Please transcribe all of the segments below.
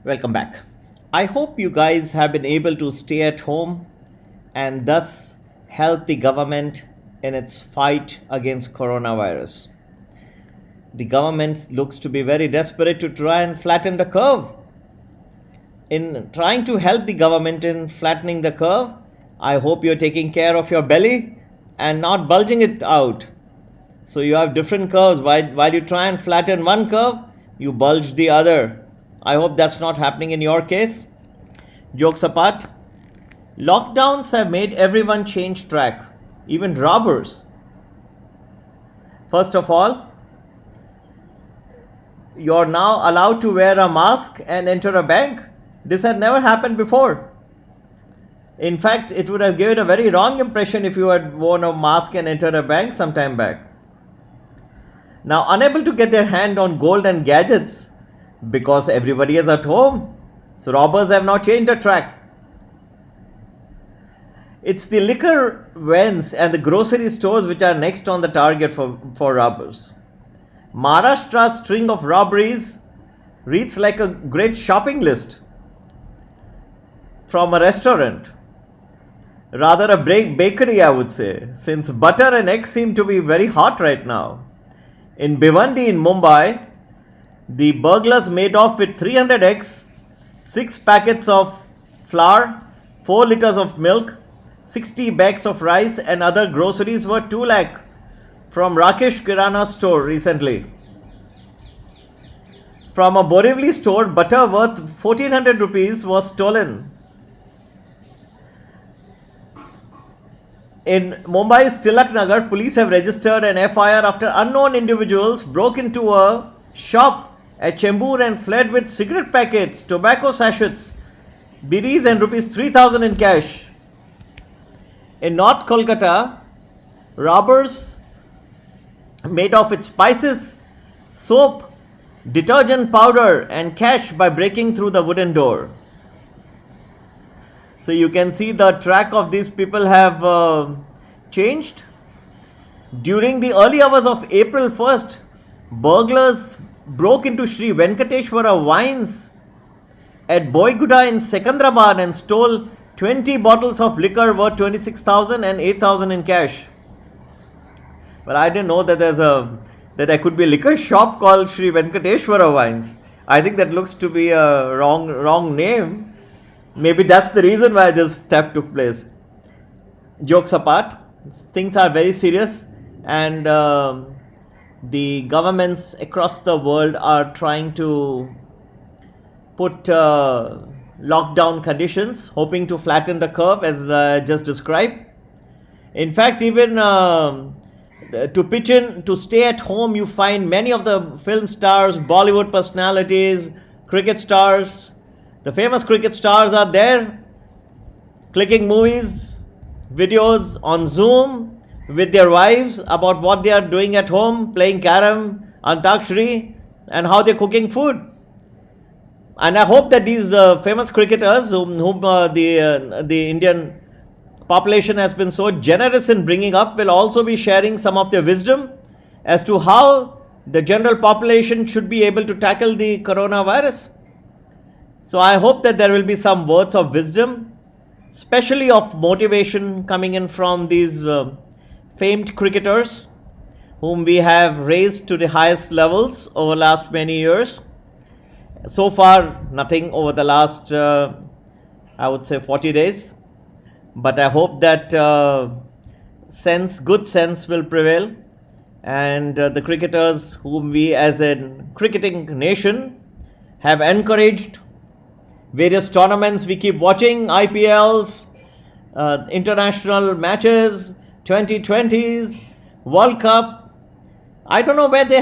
Welcome back. I hope you guys have been able to stay at home and thus help the government in its fight against coronavirus. The government looks to be very desperate to try and flatten the curve. In trying to help the government in flattening the curve, I hope you're taking care of your belly and not bulging it out. So you have different curves. While you try and flatten one curve, you bulge the other. I hope that's not happening in your case. Jokes apart, lockdowns have made everyone change track, even robbers. First of all, you're now allowed to wear a mask and enter a bank. This had never happened before. In fact, it would have given a very wrong impression if you had worn a mask and entered a bank some time back. Now, unable to get their hand on gold and gadgets because everybody is at home, so robbers have now changed the track. It's the liquor vends and the grocery stores which are next on the target for robbers. Maharashtra's string of robberies reads like a great shopping list from a restaurant. Rather a bakery, I would say, since butter and eggs seem to be very hot right now. In Bhiwandi in Mumbai, the burglars made off with 300 eggs, 6 packets of flour, 4 liters of milk, 60 bags of rice and other groceries worth 2 lakh from Rakesh Kirana store recently. From a Borivali store, butter worth 1400 rupees was stolen. In Mumbai's Tilak Nagar, police have registered an FIR after unknown individuals broke into a shop at Chembur and fled with cigarette packets, tobacco sachets, bidis and rupees 3000 in cash. In North Kolkata, robbers made off with spices, soap, detergent powder and cash by breaking through the wooden door. So you can see the track of these people have changed. During the early hours of April 1st, burglars broke into Sri Venkateshwara Wines at Boyguda in Secunderabad and stole 20 bottles of liquor worth 26,000 and 8,000 in cash. But I didn't know that there could be a liquor shop called Sri Venkateshwara Wines. I think that looks to be a wrong name. Maybe that's the reason why this theft took place. Jokes apart, things are very serious and the governments across the world are trying to put lockdown conditions, hoping to flatten the curve as just described. In fact, even to pitch in to stay at home, you find many of the film stars, Bollywood personalities, cricket stars. The famous cricket stars are there, clicking movies, videos on Zoom with their wives about what they are doing at home, playing carom, antakshari, and how they're cooking food. And I hope that these famous cricketers, whom the Indian population has been so generous in bringing up, will also be sharing some of their wisdom as to how the general population should be able to tackle the coronavirus. So I hope that there will be some words of wisdom, especially of motivation coming in from these famed cricketers whom we have raised to the highest levels over the last many years. So far, nothing over the last, I would say 40 days. But I hope that good sense will prevail and the cricketers whom we as a cricketing nation have encouraged. Various tournaments we keep watching, IPLs, international matches, 2020s, World Cup. I don't know where they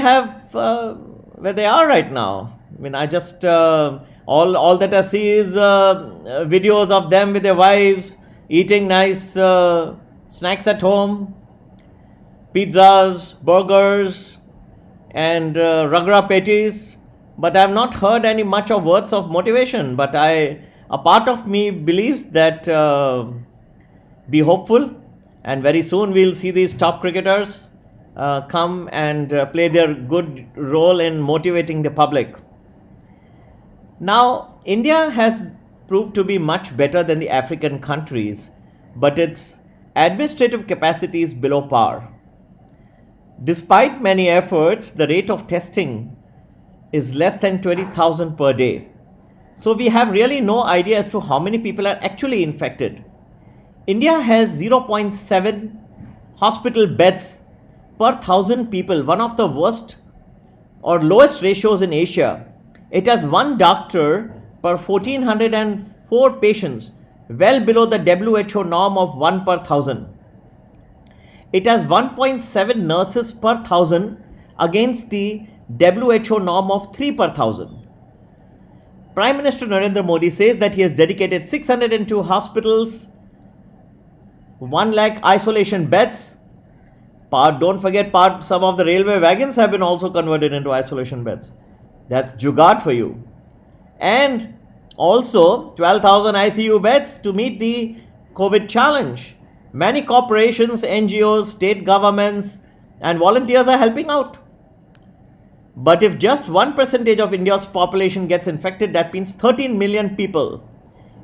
are right now. I mean, I just all that I see is videos of them with their wives eating nice snacks at home, pizzas, burgers, and ragra patties. But I have not heard any much of words of motivation. But a part of me believes that be hopeful, and very soon we'll see these top cricketers come and play their good role in motivating the public. Now, India has proved to be much better than the African countries, but its administrative capacity is below par. Despite many efforts, the rate of testing is less than 20,000 per day. So we have really no idea as to how many people are actually infected. India has 0.7 hospital beds per 1,000 people, one of the worst or lowest ratios in Asia. It has one doctor per 1,404 patients, well below the WHO norm of 1 per 1,000. It has 1.7 nurses per 1,000 against the WHO norm of 3 per 1,000. Prime Minister Narendra Modi says that he has dedicated 602 hospitals, 1 lakh isolation beds. Don't forget, some of the railway wagons have been also converted into isolation beds. That's jugaad for you. And also 12,000 ICU beds to meet the COVID challenge. Many corporations, NGOs, state governments, and volunteers are helping out. But if just 1% of India's population gets infected, that means 13 million people.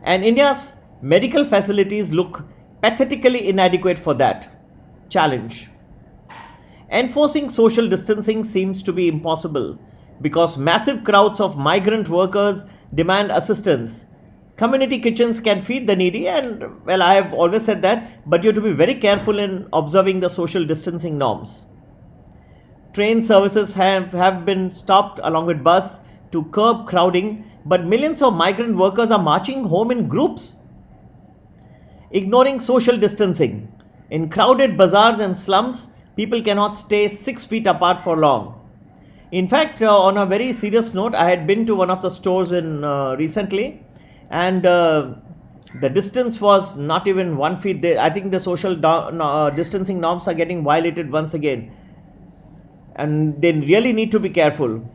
And India's medical facilities look pathetically inadequate for that challenge. Enforcing social distancing seems to be impossible because massive crowds of migrant workers demand assistance. Community kitchens can feed the needy, and well, I have always said that, but you have to be very careful in observing the social distancing norms. Train services have been stopped along with bus to curb crowding, but millions of migrant workers are marching home in groups. Ignoring social distancing. In crowded bazaars and slums, people cannot stay 6 feet apart for long. In fact, on a very serious note, I had been to one of the stores in recently, and the distance was not even 1 feet. I think the social distancing norms are getting violated once again, and they really need to be careful.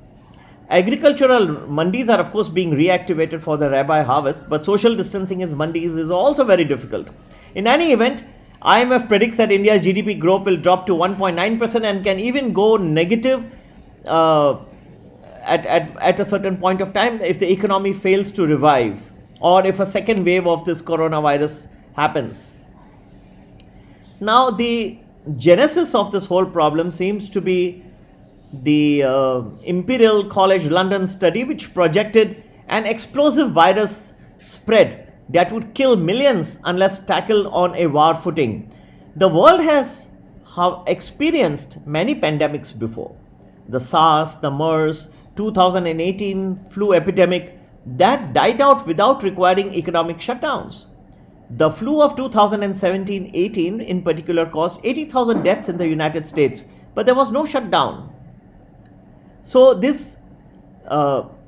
Agricultural mandis are of course being reactivated for the rabi harvest, but social distancing in mandis is also very difficult. In any event, IMF predicts that India's GDP growth will drop to 1.9% and can even go negative at a certain point of time if the economy fails to revive or if a second wave of this coronavirus happens. Now, the genesis of this whole problem seems to be the Imperial College London study, which projected an explosive virus spread that would kill millions unless tackled on a war footing. The world has experienced many pandemics before. The SARS, the MERS, 2018 flu epidemic that died out without requiring economic shutdowns. The flu of 2017-18 in particular caused 80,000 deaths in the United States, but there was no shutdown. So this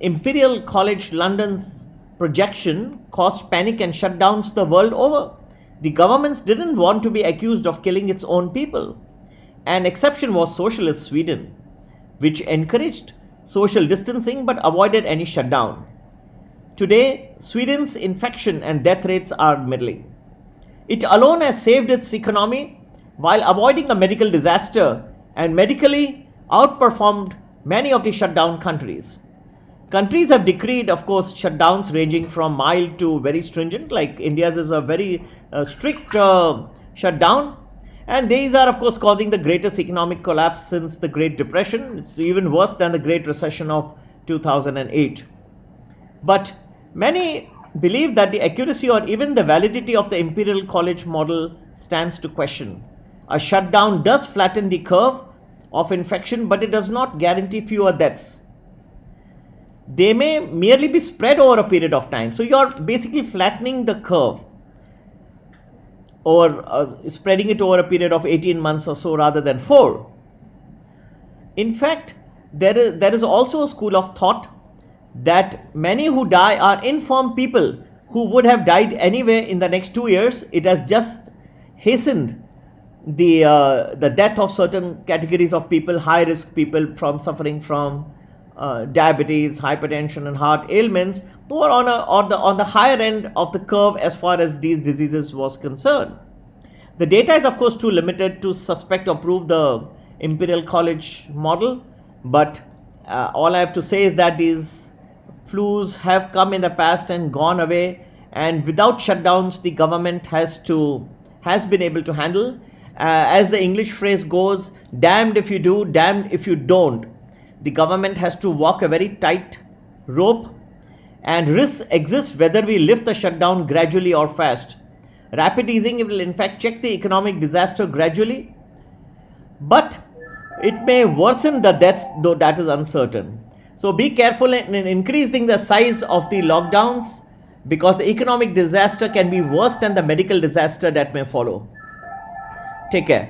Imperial College London's projection caused panic and shutdowns the world over. The governments didn't want to be accused of killing its own people. An exception was socialist Sweden, which encouraged social distancing but avoided any shutdown. Today, Sweden's infection and death rates are middling. It alone has saved its economy while avoiding a medical disaster and medically outperformed many of the shutdown countries. Countries have decreed, of course, shutdowns ranging from mild to very stringent, like India's is a very strict shutdown. And these are, of course, causing the greatest economic collapse since the Great Depression. It's even worse than the Great Recession of 2008. But many believe that the accuracy or even the validity of the Imperial College model stands to question. A shutdown does flatten the curve of infection, but it does not guarantee fewer deaths. They may merely be spread over a period of time. So you're basically flattening the curve or spreading it over a period of 18 months or so rather than 4. In fact, there is also a school of thought that many who die are infirm people who would have died anyway in the next 2 years. It has just hastened the death of certain categories of people, high risk people from suffering from diabetes, hypertension and heart ailments, who are on the higher end of the curve as far as these diseases was concerned. The data is of course too limited to suspect or prove the Imperial College model, but all I have to say is that these flus have come in the past and gone away, and without shutdowns the government has been able to handle. As the English phrase goes, damned if you do, damned if you don't. The government has to walk a very tight rope, and risks exist whether we lift the shutdown gradually or fast. Rapid easing will in fact check the economic disaster gradually, but it may worsen the deaths, though that is uncertain. So be careful in increasing the size of the lockdowns, because the economic disaster can be worse than the medical disaster that may follow. Take care.